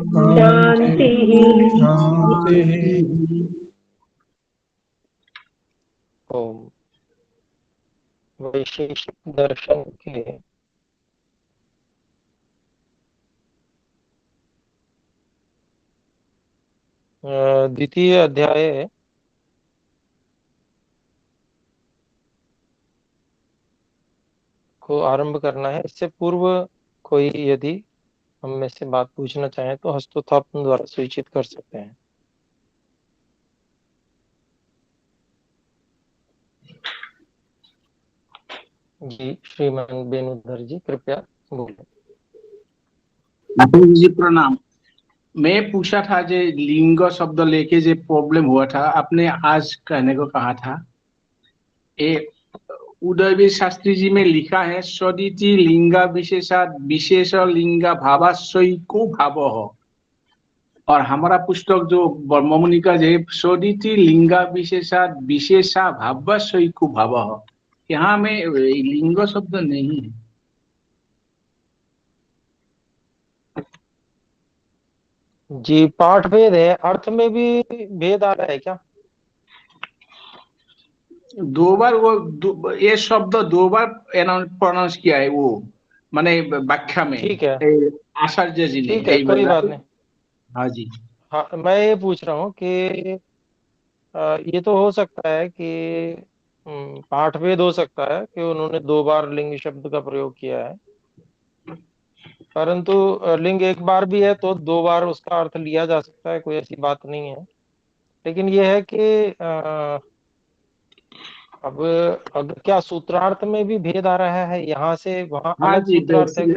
शांति शांति। ओम। वैशेषिक दर्शन के द्वितीय अध्याय को आरंभ करना है। इससे पूर्व कोई यदि हम में से बात पूछना चाहें तो हस्तोत्थापन द्वारा सूचित कर सकते हैं। जी श्रीमान बेनुधर जी कृपया बोलें। जी प्रणाम। मैं पूछा था जे लिंग शब्द लेके जो प्रॉब्लम हुआ था, आपने आज कहने को कहा था। उदयवीर शास्त्री जी में लिखा है सदिति लिंगा विशेषात विशेष लिंगा भावाश्रयिको भाव। और हमारा पुस्तक जो ब्रह्ममुनि का जो सदिति लिंगा विशेषात विशेषा भावाश्रयिको भाव, यहाँ में लिंग शब्द नहीं है। जी पाठ भेद है, अर्थ में भी भेद आ रहा है क्या? दो बार ये शब्द दो बार प्रोनाउंस किया है वो, माने व्याख्या में ठीक है, आचार्य जी ने ठीक है, कोई बात नहीं। हाँ जी। हाँ मैं ये पूछ रहा हूँ कि ये तो हो सकता है कि पाठभेद हो सकता है कि उन्होंने दो बार लिंग शब्द का प्रयोग किया है, परंतु लिंग एक बार भी है तो दो बार उसका अर्थ लिया जा सकता है, कोई ऐसी बात नहीं है। लेकिन यह है कि अब क्या सूत्रार्थ में भी भेद आ रहा है, यहाँ से वहां हाँ अलग जी सूत्रार्थ है कुछ?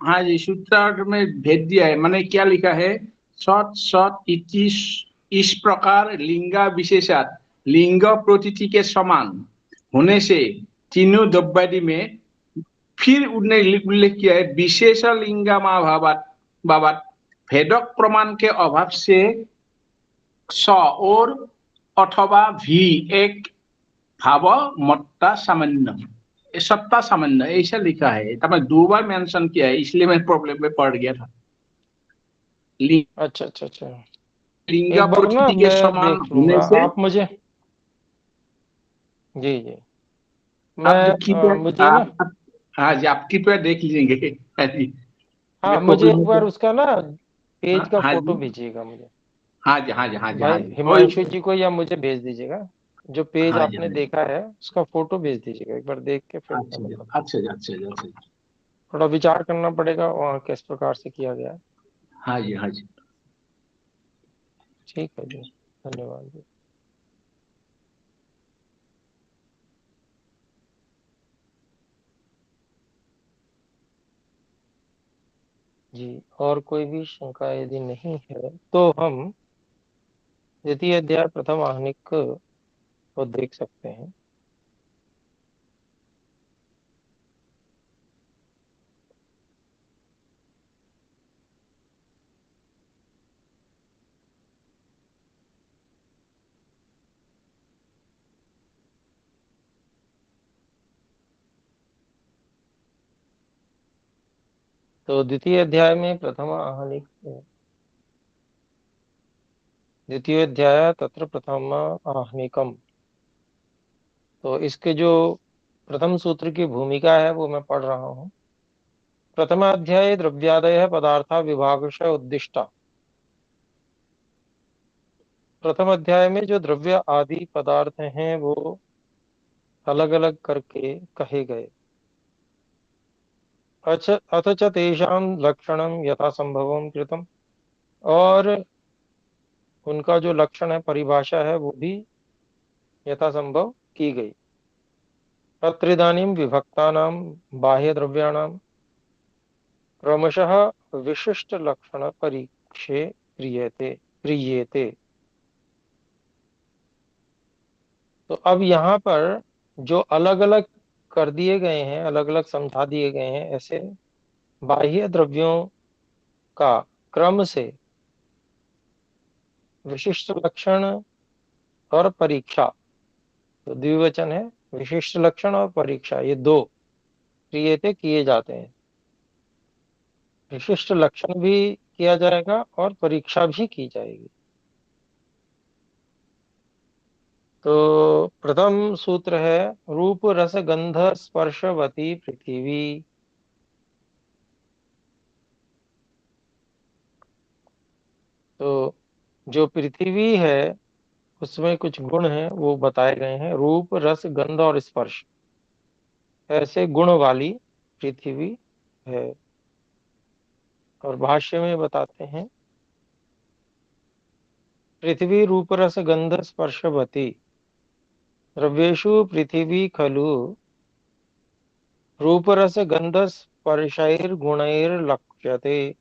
हाँ जी, सूत्रार्थ में भेद दिया है। मैंने क्या लिखा है, सत सत इति, इस प्रकार लिंगा विशेषात लिंग प्रतीति के समान होने से तीनों द्रव्यादि में फिर उन्हें उल्लेख किया है विशेष लिंगा माँ भावात बाबत भेदक प्रमाण के अभाव से स और अथवा भी एक भाव मत्ता सामान्य, सत्ता सामान्य ऐसा लिखा है। तब मैं दो बार मेंशन किया है, इसलिए मैं प्रॉब्लम में पड़ गया था। अच्छा अच्छा अच्छा, लिंगा एक बार ना प्रतीति के मैं समान देख होने लूंगा, से आप मुझे जी जी आप मैं मुझे कृपया ना हाँ जी, आप कृपया देख लीजिएंगे। हाँ जी, हाँ मैं मुझे प्रॉब्लम एक बार में उसका ना पेज का हाँ फोटो जी, भेजिएगा मुझे, हाँ जी, हाँ जी, हाँ जी, हाँ भाई जी, हिमांशु जी को, या मुझे भेज दीजिएगा। जो पेज हाँ जी, आपने हाँ जी। देखा है उसका फोटो भेज दीजिएगा, एक बार देख के फिर मैं अच्छा जी, बताता हूँ। अच्छा जी, अच्छा जी, अच्छा जी। थोड़ा विचार करना पड़ेगा वहाँ किस प्रकार से किया गया है। हाँ जी, हाँ जी। ठीक है जी, धन्यवाद जी। जी और कोई भी शंका यदि नहीं है तो हम द्वितीय अध्याय प्रथम आहनिक को देख सकते हैं। तो द्वितीय अध्याय में प्रथम आहनिक, द्वितीय अध्याय तत्र प्रथम आहनिकम, तो इसके जो प्रथम सूत्र की भूमिका है वो मैं पढ़ रहा हूँ। प्रथमाध्याय द्रव्यादय पदार्था विभागश उद्दिष्टा। प्रथम अध्याय में जो द्रव्य आदि पदार्थ हैं वो अलग अलग करके कहे गए। अथ च तेषां लक्षणं यथा संभवं कृतम, और उनका जो लक्षण है, परिभाषा है, वो भी यथा संभव की गई। अत्र इदानीं विभक्तानां बाह्य द्रव्याणां क्रमशः विशिष्ट लक्षण परीक्षे क्रियेते। तो अब यहाँ पर जो अलग अलग कर दिए गए हैं, अलग अलग समझा दिए गए हैं, ऐसे बाह्य द्रव्यों का क्रम से विशिष्ट लक्षण और परीक्षा, तो द्विवचन है, विशिष्ट लक्षण और परीक्षा, ये दो क्रियते किए जाते हैं। विशिष्ट लक्षण भी किया जाएगा और परीक्षा भी की जाएगी। तो प्रथम सूत्र है रूप रस गंध स्पर्शवती पृथ्वी। तो जो पृथ्वी है उसमें कुछ गुण हैं वो बताए गए हैं, रूप रस गंध और स्पर्श, ऐसे गुण वाली पृथ्वी है। और भाष्य में बताते हैं पृथ्वी रूप रस गंध स्पर्शवती द्रव्येषु पृथ्वी खलु रूप रस गंध स्पर्शैर्गुणैर्लक्ष्यते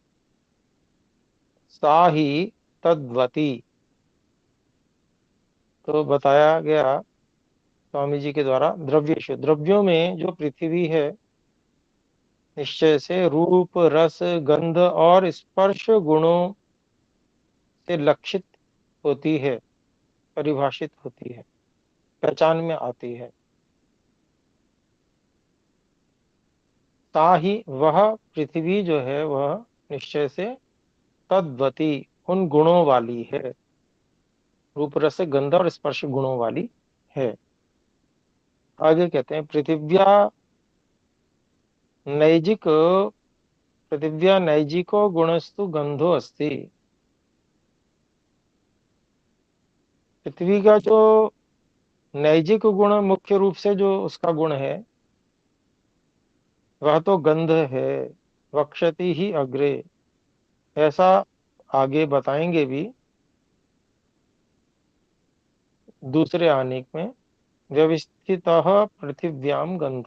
सा ही तद्वती। तो बताया गया स्वामी जी के द्वारा द्रव्येषु, द्रव्यों में जो पृथ्वी है निश्चय से रूप रस गंध और स्पर्श गुणों से लक्षित होती है, परिभाषित होती है, पहचान में आती है। ता ही वह पृथ्वी जो है वह निश्चय से तद्वती उन गुणों वाली है, रूप रस गंध और स्पर्श गुणों वाली है। आगे कहते हैं नैजिक पृथिव्या नैजिको गुणस्तु गंधो अस्ति। पृथ्वी का जो नैजिक गुण, मुख्य रूप से जो उसका गुण है वह तो गंध है। वक्षति ही अग्रे, ऐसा आगे बताएंगे भी दूसरे आनेक में। व्यवस्थित पृथिव्याम गंध,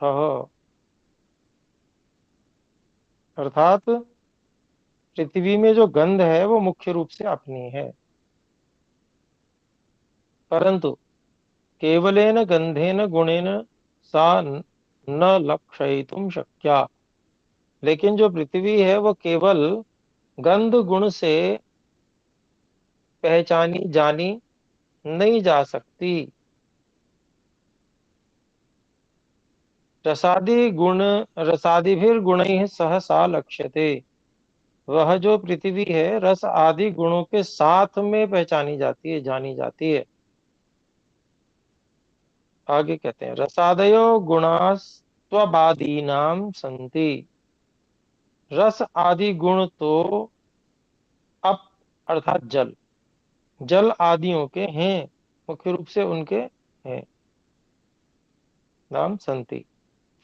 अर्थात पृथ्वी में जो गंध है वो मुख्य रूप से अपनी है, परंतु केवलेन गंधेन गुणेन सा न लक्षयितुम शक्या। लेकिन जो पृथ्वी है वो केवल गंध गुण से पहचानी जानी नहीं जा सकती। रसादि गुण रसादिभिर्गुणैः सह सा लक्ष्यते। वह जो पृथ्वी है रस आदि गुणों के साथ में पहचानी जाती है, जानी जाती है। आगे कहते हैं रसादयो गुणास्त्वबादीनाम संति। रस आदि गुण तो अप अर्थात जल, जल आदियों के हैं, मुख्य रूप से उनके हैं, नाम संति।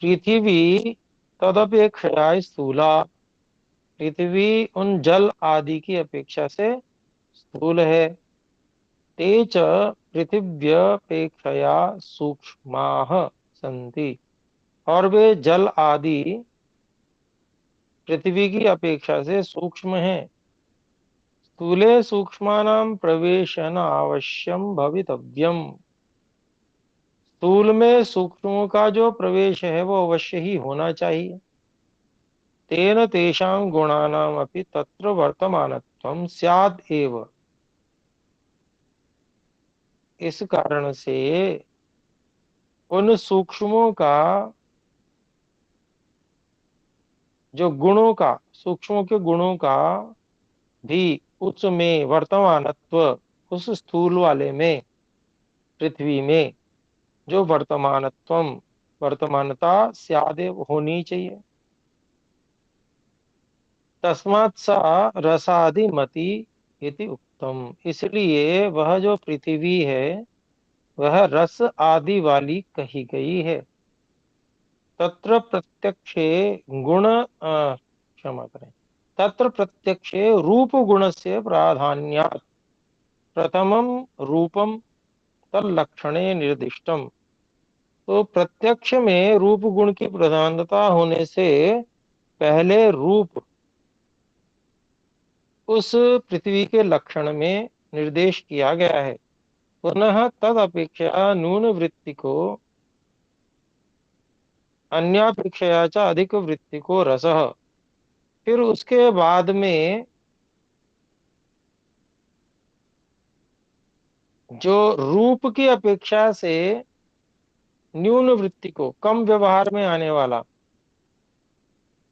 पृथ्वी तदपेक्षया स्थूला, पृथ्वी उन जल आदि की अपेक्षा से स्थूल है। ते च पृथिव्यपेक्षया सूक्ष्माः सन्ति, और वे जल आदि पृथ्वी की अपेक्षा से सूक्ष्म हैं। स्थूले सूक्ष्मानां प्रवेशन अवश्यम भवितव्यम। स्थूल में सूक्ष्मों का जो प्रवेश है वो अवश्य ही होना चाहिए। तेन तेषां गुणानाम अपि तत्र वर्तमानत्वं स्याद् एव। इस कारण से उन सूक्ष्मों का जो गुणों का, सूक्ष्मों के गुणों का भी उसमें वर्तमानत्व, उस स्थूल वाले में, पृथ्वी में जो वर्तमानत्वम, वर्तमानता स्यादेव होनी चाहिए। तस्मात् सा रसादिमति इति उक्तम, इसलिए वह जो पृथ्वी है वह रस आदि वाली कही गई है। तत्र प्रत्यक्षे गुण क्षमा करें, तत्र प्रत्यक्षे रूप गुण से प्राधान्यात् प्रथमम रूपम तल्लक्षणे निर्दिष्टम। तो प्रत्यक्ष में रूप गुण की प्रधानता होने से पहले रूप उस पृथ्वी के लक्षण में निर्देश किया गया है। पुनः तद अपेक्षा नून वृत्ति को अन्यापेक्षया च अधिक वृत्ति को रसः, फिर उसके बाद में जो रूप की अपेक्षा से न्यून वृत्ति को, कम व्यवहार में आने वाला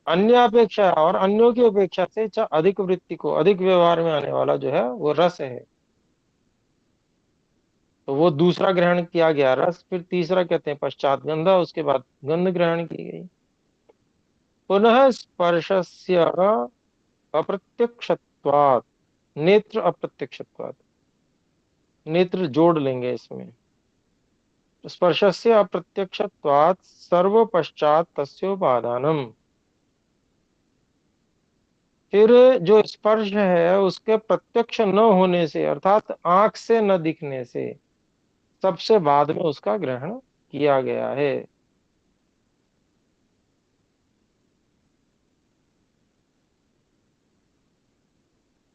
अन्य अपेक्षा और अन्यों की अपेक्षा से अधिक वृत्ति को, अधिक व्यवहार में आने वाला जो है वो रस है। तो वो दूसरा ग्रहण किया गया रस, फिर तीसरा कहते हैं पश्चात गंधा, उसके बाद गंध ग्रहण की गई। पुनः स्पर्शस्य अप्रत्यक्षत्वात्, नेत्र अप्रत्यक्षत्वात्, नेत्र जोड़ लेंगे इसमें। स्पर्शस्य अप्रत्यक्षत्वात् सर्व पश्चात तस्योपादानम, फिर जो स्पर्श है उसके प्रत्यक्ष न होने से, अर्थात आंख से न दिखने से, सबसे बाद में उसका ग्रहण किया गया है।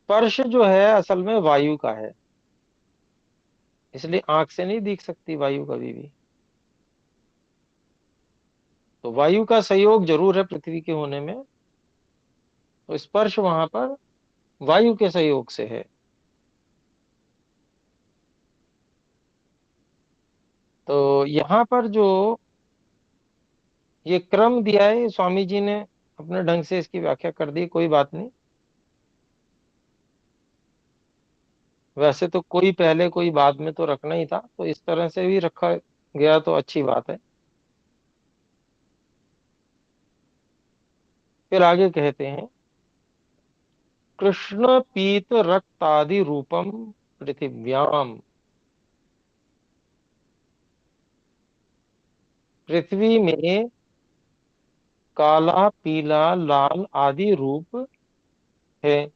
स्पर्श जो है असल में वायु का है, इसलिए आंख से नहीं दिख सकती वायु कभी भी। तो वायु का सहयोग जरूर है पृथ्वी के होने में, तो स्पर्श वहां पर वायु के सहयोग से है। तो यहाँ पर जो ये क्रम दिया है, ये स्वामी जी ने अपने ढंग से इसकी व्याख्या कर दी, कोई बात नहीं। वैसे तो कोई पहले कोई बाद में तो रखना ही था, तो इस तरह से भी रखा गया तो अच्छी बात है। फिर आगे कहते हैं, कृष्ण पीत रक्तादि रूपम पृथिव्याम, पृथ्वी में काला पीला लाल आदि रूप है।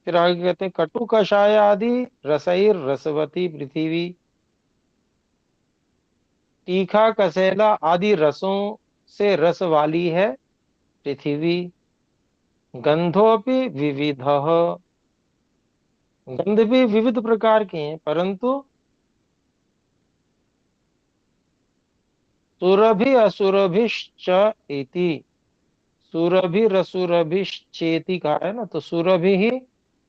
फिर आगे कहते हैं, कटु कषाय आदि रसैर रसवती पृथ्वी, तीखा कसेला आदि रसों से रस वाली है पृथ्वी। गंधोपि विविध, गंध भी विविध प्रकार के हैं, परंतु सुरभि असुरभिश्च इति, सुरभि रसुरभिश्चेति कहा है ना, तो सुरभि ही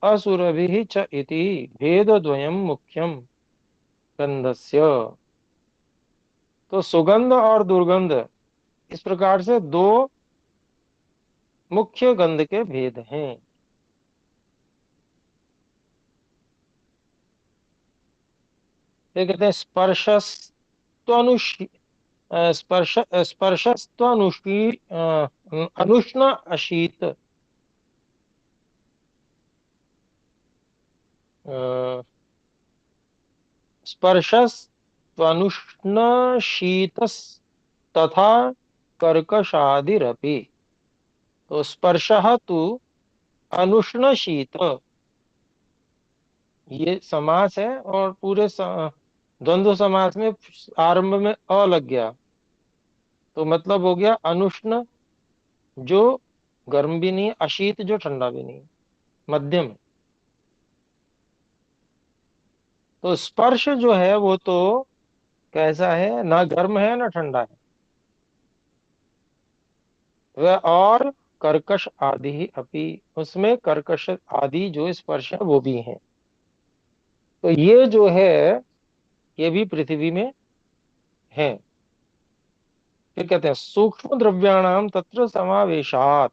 असुरभि ही च इति भेद द्वयम मुख्यम गंधस्य। तो सुगंध और दुर्गंध, इस प्रकार से दो मुख्य गंध के भेद हैं। ये कहते हैं स्पर्श स्पर्शस्त्वनुषी अनुष्ण अशीत, स्पर्शस्त्वनुष्ण शीतस तथा कर्कशादिरपि। तो स्पर्शः तु अनुष्ण शीत, ये समास है, और पूरे द्वंद्व समास में आरंभ में अ लग गया, तो मतलब हो गया अनुष्ण जो गर्म भी नहीं, अशीत जो ठंडा भी नहीं, मध्यम है। तो स्पर्श जो है वो तो कैसा है, ना गर्म है ना ठंडा है, वह और कर्कश आदि ही अपि, उसमें कर्कश आदि जो स्पर्श है वो भी है। तो ये जो है ये भी पृथ्वी में है। फिर कहते हैं, सूक्ष्म द्रव्याणाम तत्र समावेशात,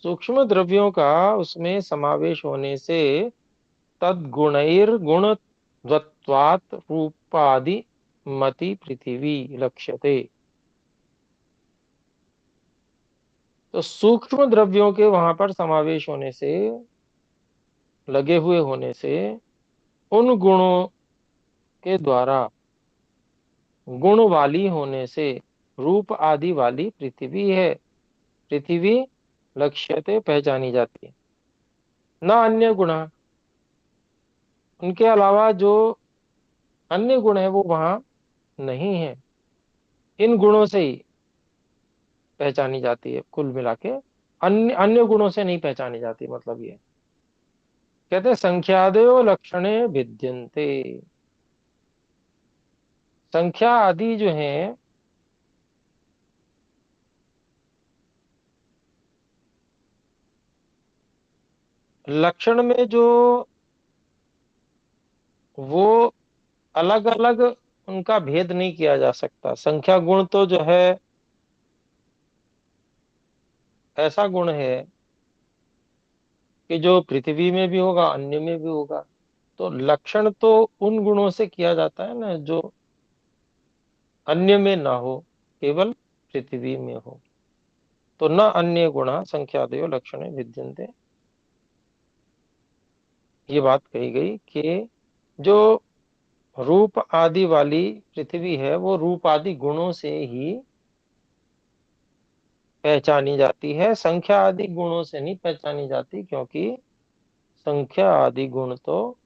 सूक्ष्म द्रव्यों का उसमें समावेश होने से तद्गुणैर गुणवत्वात् रूपादि मति पृथ्वी लक्ष्यते। तो सूक्ष्म द्रव्यों के वहां पर समावेश होने से, लगे हुए होने से, उन गुणों के द्वारा गुण वाली होने से रूप आदि वाली पृथ्वी है, पृथ्वी लक्ष्यते पहचानी जाती है। न अन्य गुण, उनके अलावा जो अन्य गुण है वो वहां नहीं है, इन गुणों से ही पहचानी जाती है कुल मिला के, अन्य अन्य गुणों से नहीं पहचानी जाती, मतलब ये कहते हैं संख्यादयो लक्षणे भिद्यन्ते, संख्या आदि जो है लक्षण में जो, वो अलग अलग उनका भेद नहीं किया जा सकता। संख्या गुण तो जो है ऐसा गुण है कि जो पृथ्वी में भी होगा, अन्य में भी होगा। तो लक्षण तो उन गुणों से किया जाता है ना जो अन्य में ना हो, केवल पृथ्वी में हो। तो न अन्य गुणा संख्यादयो लक्षणे विद्यन्ते। ये बात कही गई कि जो रूप आदि वाली पृथ्वी है वो रूप आदि गुणों से ही पहचानी जाती है, संख्या आदि गुणों से नहीं पहचानी जाती, क्योंकि संख्या आदि गुण तो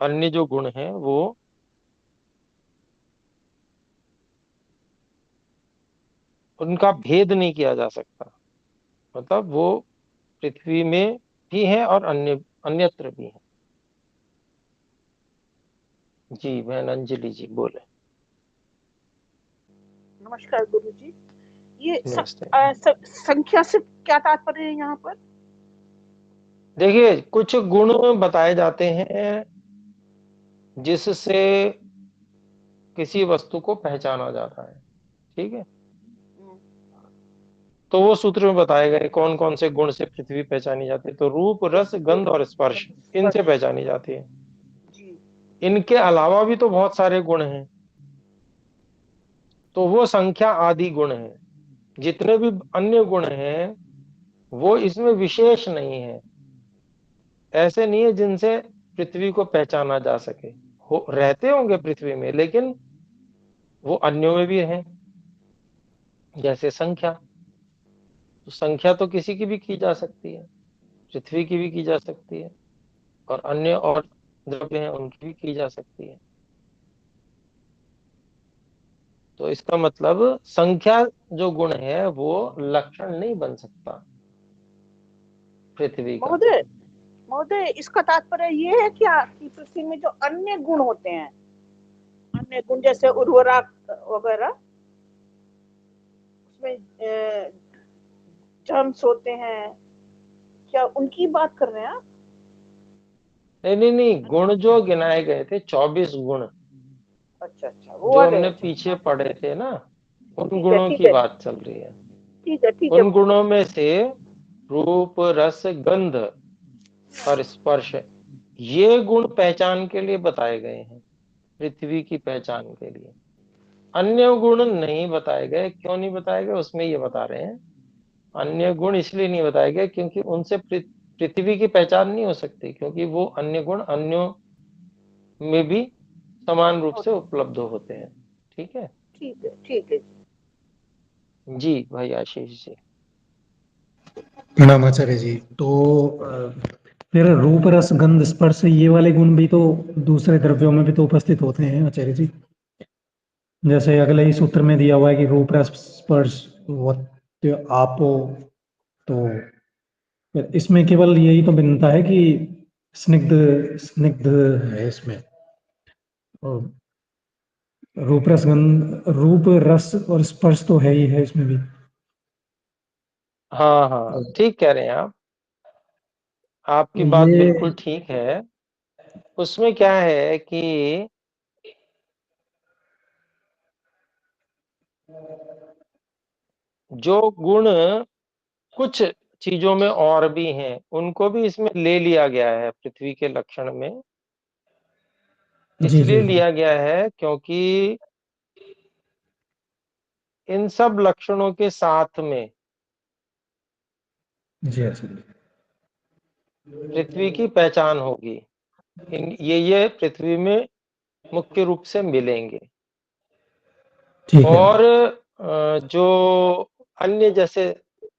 अन्य जो गुण हैं वो उनका भेद नहीं किया जा सकता। मतलब वो पृथ्वी में भी है और अन्यत्र भी है। जी बहन अंजलि जी बोले। नमस्कार गुरु जी। ये नमस्ते। संख्या से क्या तात्पर्य है यहाँ पर? देखिए कुछ गुण बताए जाते हैं जिससे किसी वस्तु को पहचाना जाता है, ठीक है। तो वो सूत्र में बताए गए कौन कौन से गुण से पृथ्वी पहचानी जाती है। तो रूप, रस, गंध और स्पर्श, इनसे पहचानी जाती है। जी। इनके अलावा भी तो बहुत सारे गुण हैं, तो वो संख्या आदि गुण हैं। जितने भी अन्य गुण हैं वो इसमें विशेष नहीं है, ऐसे नहीं है जिनसे पृथ्वी को पहचाना जा सके। हो रहते होंगे पृथ्वी में, लेकिन वो अन्यों में भी हैं। जैसे संख्या, तो संख्या तो किसी की भी की जा सकती है, पृथ्वी की भी की जा सकती है, और अन्य और द्रव्य हैं उनकी भी की जा सकती है। तो इसका मतलब संख्या जो गुण है वो लक्षण नहीं बन सकता पृथ्वी का। महोदय, महोदय इसका तात्पर्य ये है क्या कि पृथ्वी में जो अन्य गुण होते हैं, अन्य गुण जैसे उर्वरा वगैरह, उसमें जर्म्स होते हैं, क्या उनकी बात कर रहे हैं आप? नहीं नहीं नहीं, गुण जो गिनाए गए थे 24 गुण अच्छा अच्छा, वो जो वाले। हमने अच्छा, पीछे पढ़े थे ना, उन ठीक है गुणों ठीक की है बात चल रही है। ठीक है ठीक है। उन गुणों में से रूप, रस, गंध और स्पर्श, ये गुण पहचान के लिए बताए गए हैं, पृथ्वी की पहचान के लिए। अन्य गुण नहीं बताए गए। क्यों नहीं बताए गए, उसमें ये बता रहे हैं। अन्य गुण इसलिए नहीं बताए गए क्योंकि उनसे पृथ्वी की पहचान नहीं हो सकती, क्योंकि वो अन्य गुण अन्यों में भी समान रूप से उपलब्ध होते हैं। ठीक है। ठीक है ठीक है। जी भाई आशीष जी। प्रणाम आचार्य जी। तो फिर रूप रस गंध स्पर्श ये वाले गुण भी तो दूसरे द्रव्यों में भी तो उपस्थित होते हैं आचार्य जी। जैसे अगले ही सूत्र में दिया हुआ है कि रूप रस स्पर्श आपो, तो फिर इसमें केवल यही तो भिन्नता है कि स्निग्ध स्निग्ध है इसमें, और रूप रस गंध, रूप रस और स्पर्श तो है ही है इसमें भी। हाँ हाँ ठीक कह रहे हैं आप, आपकी तो बात ये बिल्कुल ठीक है। उसमें क्या है कि जो गुण कुछ चीजों में और भी हैं उनको भी इसमें ले लिया गया है पृथ्वी के लक्षण में। जी इसलिए जी जी लिया गया है क्योंकि इन सब लक्षणों के साथ में जी आचार्य। पृथ्वी की पहचान होगी। ये पृथ्वी में मुख्य रूप से मिलेंगे। ठीक है। और जो अन्य जैसे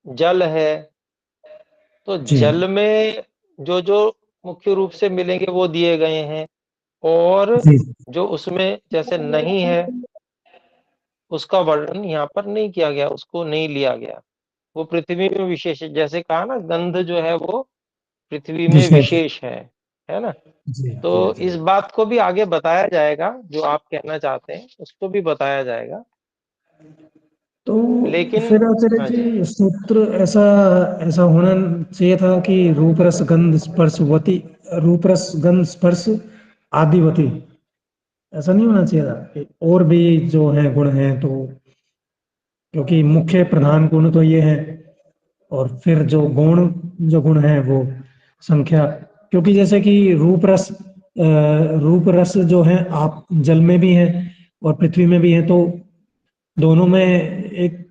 जल है, तो जी जल में जो जो मुख्य रूप से मिलेंगे वो दिए गए हैं। और जी जो उसमें जैसे नहीं है उसका वर्णन यहाँ पर नहीं किया गया, उसको नहीं लिया गया। वो पृथ्वी में विशेष है, जैसे कहा ना गंध जो है वो पृथ्वी में विशेष। विशेष है ना। जी तो जी इस आचार्य। बात को भी आगे बताया जाएगा, जो आप कहना चाहते हैं उसको भी बताया जाएगा। तो लेकिन फिर आचार्य हाँ जी। जी सूत्र ऐसा ऐसा होना चाहिए था कि रूप रस गंध स्पर्शवती, रूप रस गंध स्पर्श आदिवती, ऐसा नहीं होना चाहिए था कि और भी जो है गुण हैं तो क्योंकि मुख्य प्रधान गुण तो ये है, और फिर जो गुण है वो संख्या, क्योंकि जैसे कि रूप रस जो है आप जल में भी है और पृथ्वी में भी है, तो दोनों में एक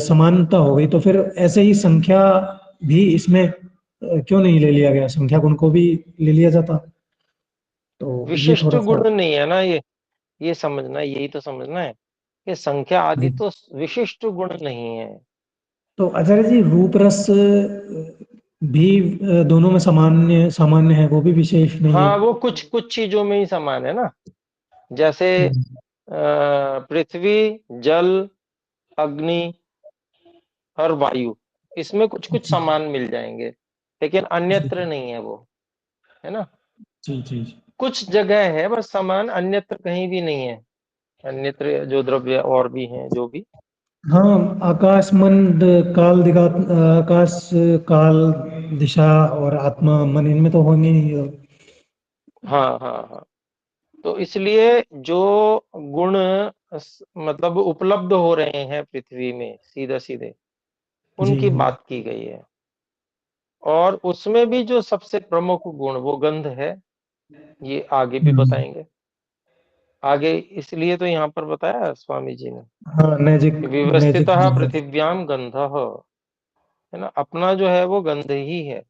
समानता हो गई, तो फिर ऐसे ही संख्या भी इसमें क्यों नहीं ले लिया गया, संख्या गुण को भी ले लिया जाता। तो ये विशिष्ट थोड़ा सा, गुण नहीं है ना ये समझना, यही तो समझना है कि संख्या आदि तो विशिष्ट गुण नहीं है। तो आचार्य जी रूप रस भी दोनों में सामान्य सामान्य है, वो भी विशेष नहीं है। हाँ, वो कुछ कुछ चीजों में ही समान है ना, जैसे पृथ्वी, जल, अग्नि और वायु, इसमें कुछ कुछ जी समान मिल जाएंगे, लेकिन जी अन्यत्र नहीं है वो, है ना। जी जी। कुछ जगह है बस समान, अन्यत्र कहीं भी नहीं है, अन्यत्र जो द्रव्य और भी हैं जो भी। हाँ, आकाश मंद काल दिगात, आकाश काल दिशा और आत्मा मन, इनमें तो होंगे नहीं। हाँ हाँ हाँ, तो इसलिए जो गुण मतलब उपलब्ध हो रहे हैं पृथ्वी में सीधे सीधे, जी उनकी बात की गई है। और उसमें भी जो सबसे प्रमुख गुण वो गंध है, ये आगे भी बताएंगे। आगे इसलिए तो यहाँ पर बताया स्वामी जी ने हाँ, मैजिक कि मैजिक व्यवस्थितः जो है। पृथिव्याम गंधः, है ना, अपना जो है वो गंध ही है।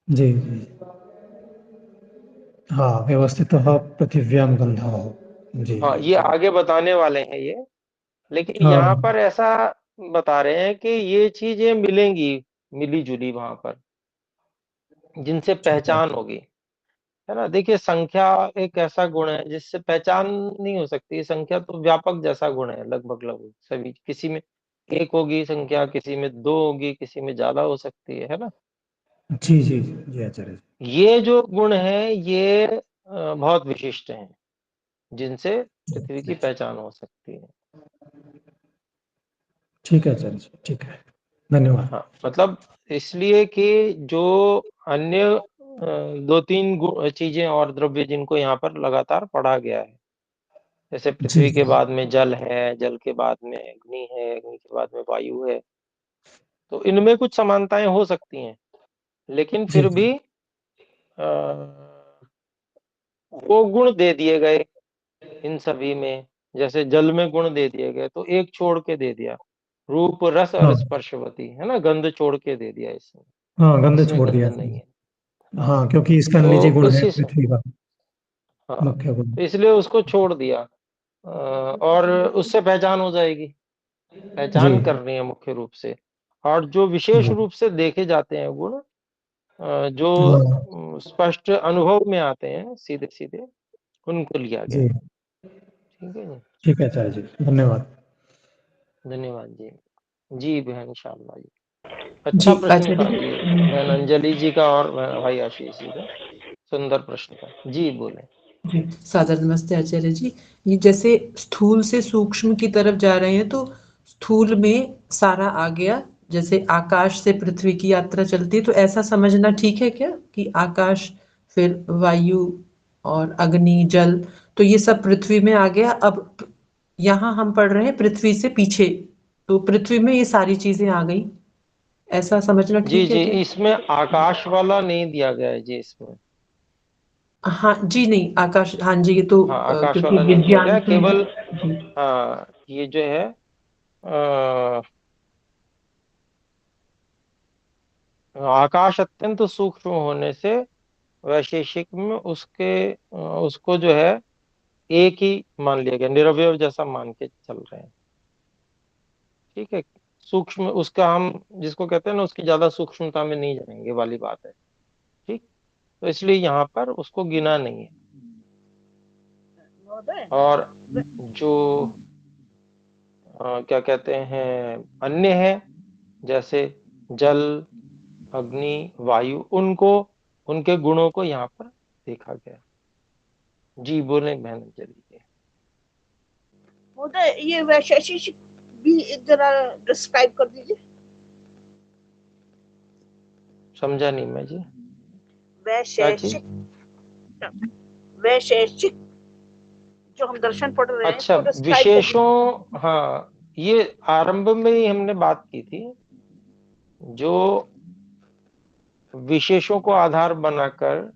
जी जी। हाँ, व्यवस्थित पृथिव्याम गंधा हो। जी हाँ, जी ये जी। आगे बताने वाले हैं ये, लेकिन यहाँ हाँ पर ऐसा बता रहे हैं कि ये चीजें मिलेंगी मिली जुली वहां पर, जिनसे ठीक है। पहचान होगी, है ना। देखिए, संख्या एक ऐसा गुण है जिससे पहचान नहीं हो सकती। संख्या तो व्यापक जैसा गुण है, लगभग लगभग सभी, किसी में एक होगी संख्या, किसी में दो होगी, किसी में ज्यादा हो सकती है ना। जी जी जी आचार्य जी। ये जो गुण है ये बहुत विशिष्ट हैं, जिनसे पृथ्वी की पहचान हो सकती है। ठीक है आचार्य जी, ठीक है, धन्यवाद। हाँ, मतलब इसलिए कि जो अन्य दो तीन चीजें और द्रव्य जिनको यहाँ पर लगातार पढ़ा गया है, जैसे जी पृथ्वी के बाद में जल है, जल के बाद में अग्नि है, अग्नि के बाद में वायु है, तो इनमें कुछ समानताएं हो सकती हैं, लेकिन जी फिर जी भी वो गुण दे दिए गए इन सभी में। जैसे जल में गुण दे दिए गए तो एक छोड़ के दे दिया, रूप रस और हाँ स्पर्शवती, है ना, गंध छोड़ के दे दिया इसमें। हाँ, गंध इसमें छोड़ गंध दिया। नहीं है। हाँ, हाँ, क्योंकि इसका तो निजी गुण है उसी से, पृथ्वी का, हाँ, मुख्य गुण। तो इसलिए उसको छोड़ दिया। और उससे पहचान हो जाएगी, जी। पहचान करनी है मुख्य रूप से। और जो विशेष हाँ रूप से देखे जाते हैं गुण, जो हाँ, स्पष्ट अनुभव में आते हैं सीधे सीधे, उनको लिया गया जी है। ठीक है जी, ठीक है आचार्य जी, धन्यवाद। धन्यवाद जी। जी बहन श्यामला जी, जी अच्छा प्रश्न आचार्य था जी। जी, बहन अंजलि जी का और भाई आशीष जी का, सुंदर प्रश्न था जी, बोले। जी सादर नमस्ते आचार्य जी। ये जैसे स्थूल से सूक्ष्म की तरफ जा रहे हैं तो स्थूल में सारा आ गया, जैसे आकाश से पृथ्वी की यात्रा चलती है, तो ऐसा समझना ठीक है क्या कि आकाश, फिर वायु और अग्नि जल, तो ये सब पृथ्वी में आ गया। अब यहाँ हम पढ़ रहे हैं पृथ्वी से पीछे, तो पृथ्वी में ये सारी चीजें आ गई, ऐसा समझना जी ठीक है जी, क्या? इसमें आकाश वाला नहीं दिया गया है जी इसमें। हाँ जी, नहीं आकाश, हाँ जी, ये तो हाँ, आकाश क्योंकि वाला नहीं दिया विज्ञान गया से है। केवल। जी हाँ, ये जो है आकाश अत्यंत सूक्ष्म होने से वैशेषिक में उसको जो है एक ही मान लिया गया, निरवयव जैसा मान के चल रहे हैं। ठीक है, सूक्ष्म उसका हम जिसको कहते हैं ना, उसकी ज्यादा सूक्ष्मता में नहीं जाएंगे वाली बात है। ठीक, तो इसलिए यहाँ पर उसको गिना नहीं है। महोदय, और जो क्या कहते हैं अन्य है, जैसे जल, अग्नि, वायु, उनको, उनके गुणों को यहाँ पर देखा गया। जी बोले बहन अंजलि जी। महोदय ये वैशेषिक भी एक जरा डिस्क्राइब कर दीजिए। समझा नहीं मैं जी, क्या चीज। वैशेषिक, वैशेषिक जो हम दर्शन पढ़ रहे हैं अच्छा, इसको डिस्क्राइब कर दीजिए। विशेषों, हाँ, ये आरंभ में ही हमने बात की थी, जो विशेषों को आधार बनाकर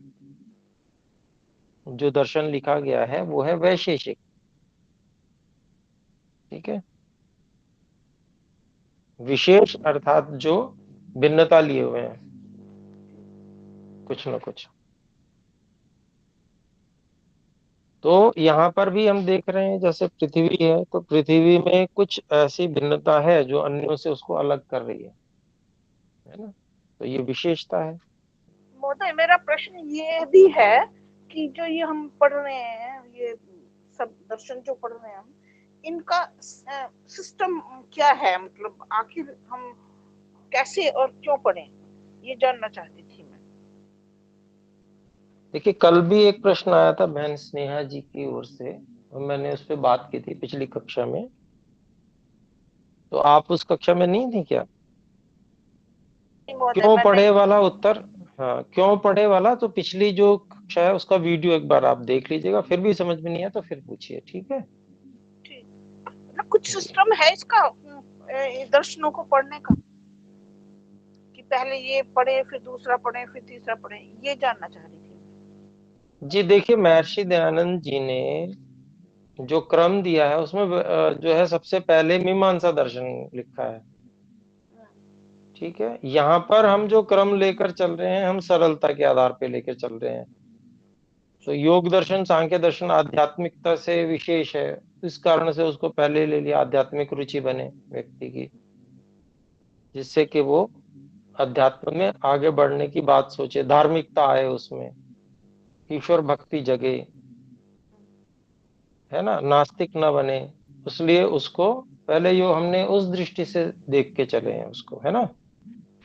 जो दर्शन लिखा गया है वो है वैशेषिक। ठीक है, विशेष अर्थात जो भिन्नता लिए हुए हैं कुछ न कुछ। तो यहाँ पर भी हम देख रहे हैं जैसे पृथ्वी है, तो पृथ्वी में कुछ ऐसी भिन्नता है जो अन्यों से उसको अलग कर रही है ना, तो ये विशेषता है। महोदय, मेरा प्रश्न ये भी है कि जो ये हम पढ़ रहे हैं, ये सब दर्शन जो पढ़ रहे हैं हम, इनका सिस्टम क्या है? मतलब आखिर हम कैसे और क्यों पढ़ें, ये जानना चाहती थी मैं। देखिए, कल भी एक प्रश्न आया था बहन स्नेहा जी की ओर से, और मैंने उस पर बात की थी पिछली कक्षा में। तो आप उस कक्षा में नहीं थी क्या? महोदय, क्यों मैं पढ़े नहीं। वाला उत्तर, हाँ क्यों पढ़े वाला, तो पिछली जो कक्षा है उसका वीडियो एक बार आप देख लीजिएगा, फिर भी समझ में नहीं आया तो फिर पूछिए, ठीक है? ठीक, मतलब कुछ सिस्टम है इसका दर्शनों को पढ़ने का, कि पहले ये पढ़े फिर दूसरा पढ़े फिर तीसरा पढ़े, ये जानना चाह रही थी। जी देखिए, महर्षि दयानंद जी ने जो क्रम दिया है उसमें जो है सबसे पहले मीमांसा दर्शन लिखा है। ठीक है, यहाँ पर हम जो क्रम लेकर चल रहे हैं हम सरलता के आधार पे लेकर चल रहे हैं। तो योग दर्शन, सांख्य दर्शन आध्यात्मिकता से विशेष है, इस कारण से उसको पहले ले लिया, आध्यात्मिक रुचि बने व्यक्ति की, जिससे कि वो अध्यात्म में आगे बढ़ने की बात सोचे, धार्मिकता आए उसमें, ईश्वर भक्ति जगे, है ना, नास्तिक न बने। इसलिए उसको पहले यो हमने उस दृष्टि से देख के चले हैं उसको, है ना।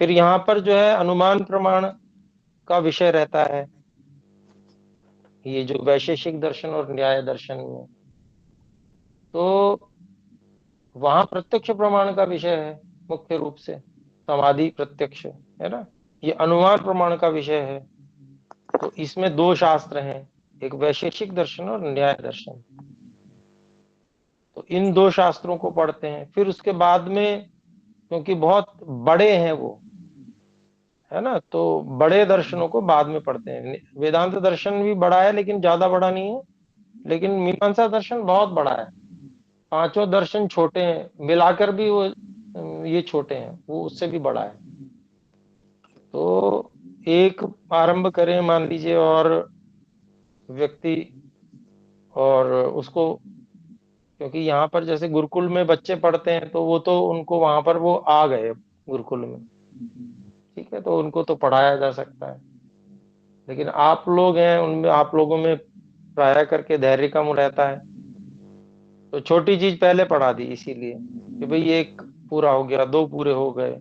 फिर यहाँ पर जो है अनुमान प्रमाण का विषय रहता है, ये जो वैशेषिक दर्शन और न्याय दर्शन में, तो वहां प्रत्यक्ष प्रमाण का विषय है मुख्य रूप से, समाधि प्रत्यक्ष, है ना। ये अनुमान प्रमाण का विषय है। तो इसमें दो शास्त्र हैं, एक वैशेषिक दर्शन और न्याय दर्शन। तो इन दो शास्त्रों को पढ़ते हैं, फिर उसके बाद में, क्योंकि बहुत बड़े हैं वो, है ना, तो बड़े दर्शनों को बाद में पढ़ते हैं। वेदांत दर्शन भी बड़ा है लेकिन ज्यादा बड़ा नहीं है, लेकिन मीमांसा दर्शन बहुत बड़ा है। पांचों दर्शन छोटे हैं, मिलाकर भी वो ये छोटे हैं, वो उससे भी बड़ा है। तो एक आरंभ करें मान लीजिए, और व्यक्ति, और उसको, क्योंकि यहाँ पर जैसे गुरुकुल में बच्चे पढ़ते हैं तो वो तो उनको वहां पर वो आ गए गुरुकुल में, ठीक है, तो उनको तो पढ़ाया जा सकता है। लेकिन आप लोग हैं, उनमें आप लोगों में प्राय करके धैर्य कम रहता है, तो छोटी चीज पहले पढ़ा दी, इसीलिए कि भाई एक पूरा हो गया, दो पूरे हो गए,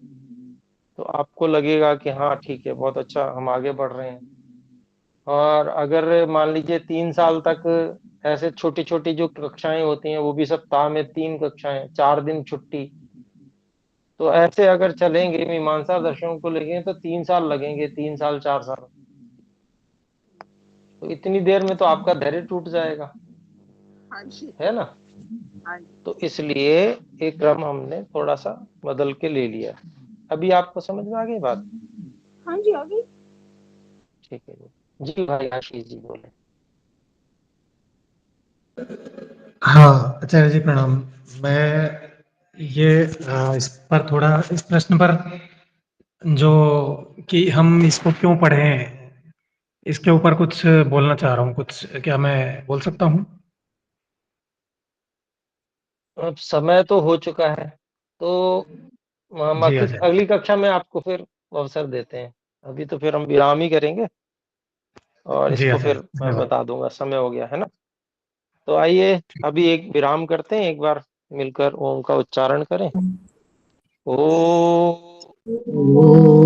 तो आपको लगेगा कि हाँ ठीक है, बहुत अच्छा, हम आगे बढ़ रहे हैं। और अगर मान लीजिए 3 साल तक ऐसे छोटी छोटी जो कक्षाएं होती हैं, वो भी सप्ताह में 3 कक्षाएं, 4 दिन छुट्टी, तो ऐसे अगर चलेंगे मीमांसा दर्शन को लेंगे तो 3 साल लगेंगे, 3 साल 4 साल, तो इतनी देर में तो आपका धैर्य टूट जाएगा, हाँ जी, है ना। हाँ जी, तो इसलिए एक क्रम हमने थोड़ा सा बदल के ले लिया। अभी आपको समझ में आ गई बात? हाँ जी, आगे। ठीक है जी। जी भाई आशीष जी बोले। हाँ आचार्य जी प्रणाम। मैं ये इस पर थोड़ा, इस प्रश्न पर जो कि हम इसको क्यों पढ़े हैं, इसके ऊपर कुछ बोलना चाह रहा हूँ। कुछ क्या मैं बोल सकता हूँ? अब समय तो हो चुका है, तो हम जी आचार्य। अगली कक्षा में आपको फिर अवसर देते हैं। अभी तो फिर हम विराम ही करेंगे, और जी इसको आचार्य, फिर मैं धन्यवाद। बता दूंगा, समय हो गया है ना। तो आइए अभी एक विराम करते हैं, एक बार मिलकर ओम का उच्चारण करें। ओ ओम।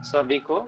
सभी को